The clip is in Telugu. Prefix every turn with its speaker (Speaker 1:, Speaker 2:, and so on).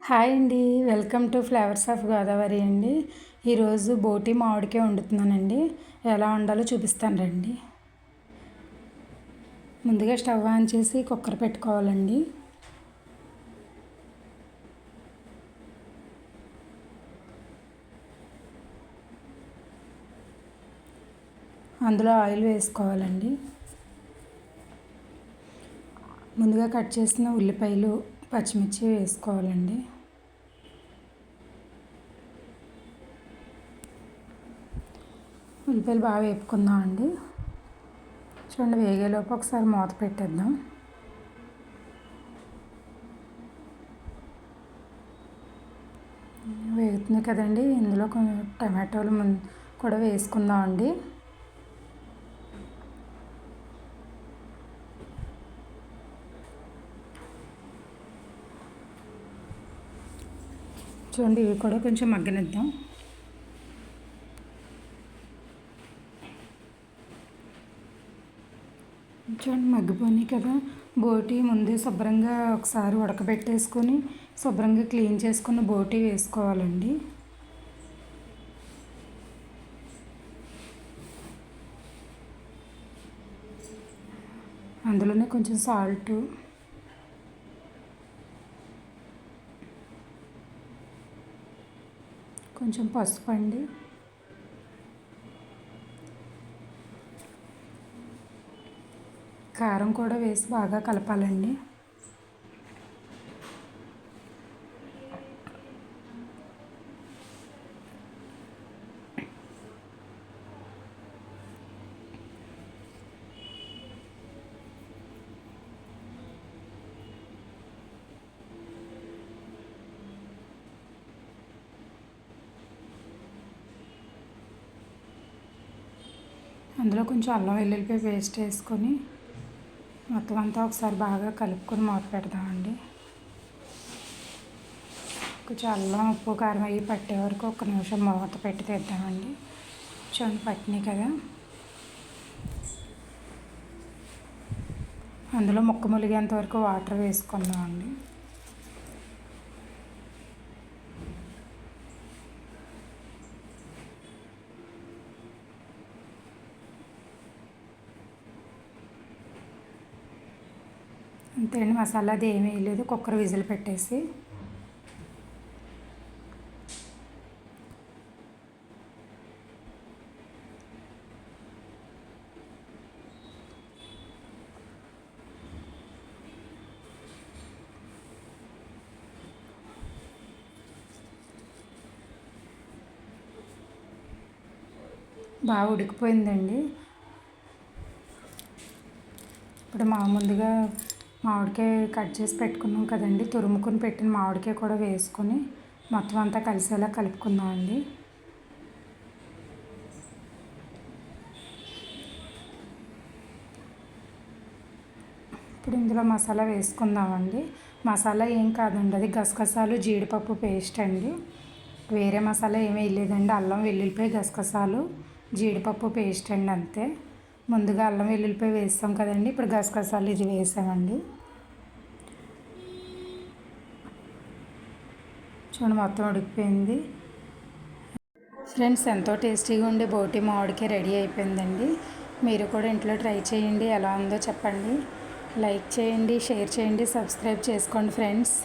Speaker 1: హాయ్ అండి, welcome to flavours of Godavari అండి. ఈరోజు బోటి మామిడికాయ వండుతున్నానండి. ఎలా వండాలో చూపిస్తాను రండి. ముందుగా స్టవ్ ఆన్ చేసి కుక్కర్ పెట్టుకోవాలండి. అందులో ఆయిల్ వేసుకోవాలండి. ముందుగా కట్ చేసిన ఉల్లిపాయలు, పచ్చిమిర్చి వేసుకోవాలండి. ఉల్లిపాయలు బాగా వేపుకుందాం అండి. చూడండి, వేగేలోపు ఒకసారి మూత పెట్టేద్దాం. వేగుతుంది కదండి, ఇందులో కొన్ని టమాటోలు కూడా వేసుకుందాం అండి. చూడండి, ఇవి కూడా కొంచెం మగ్గనిద్దాం. చూడండి, మగ్గిపోయినాయి కదా. బోటి ముందే శుభ్రంగా ఒకసారి ఉడకబెట్టేసుకొని శుభ్రంగా క్లీన్ చేసుకున్న బోటి వేసుకోవాలండి. అందులోనే కొంచెం సాల్టు, కొంచెం పసుపు అండి, కారం కూడా వేసి బాగా కలపాలండి. అందులో కొంచెం అల్లం వెల్లుల్లిపాయ పేస్ట్ వేసుకొని మొత్తం అంతా ఒకసారి బాగా కలుపుకొని మూత పెడదామండి. కొంచెం అల్లం, ఉప్పు, కారం అవి పట్టే వరకు 1 నిమిషం మూత పెట్టి తెద్దామండి. చూడండి, పట్టినాయి కదా. అందులో ముక్క ములిగేంత వరకు వాటర్ వేసుకుందామండి. అంతే అండి, మసాలా అది ఏమీ వేయలేదు. కుక్కర్ విజిల్ పెట్టేసి బాగా ఉడికిపోయిందండి. ఇప్పుడు ముందుగా మామిడికాయ కట్ చేసి పెట్టుకున్నాం కదండి, తురుముకొని పెట్టిన మామిడికాయ కూడా వేసుకొని మొత్తం అంతా కలిసేలా కలుపుకుందామండి. ఇప్పుడు ఇందులో మసాలా వేసుకుందామండి. మసాలా ఏం కాదండి, అది గసగసాలు, జీడిపప్పు పేస్ట్ అండి. వేరే మసాలా ఏమీ వేయలేదండి. అల్లం వెల్లుల్లిపాయ, గసగసాలు, జీడిపప్పు పేస్ట్ అండి, అంతే. ముందుగా అల్లం వెల్లుల్లిపాయ వేస్తాం కదండి, ఇప్పుడు గసగసాలు ఇది వేసామండి. చూడండి, మొత్తం ఉడికిపోయింది. ఫ్రెండ్స్, ఎంతో టేస్టీగా ఉండే బోటి మామిడికాయ రెడీ అయిపోయిందండి. మీరు కూడా ఇంట్లో ట్రై చేయండి. ఎలా ఉందో చెప్పండి. లైక్ చేయండి, షేర్ చేయండి, సబ్స్క్రైబ్ చేసుకోండి ఫ్రెండ్స్.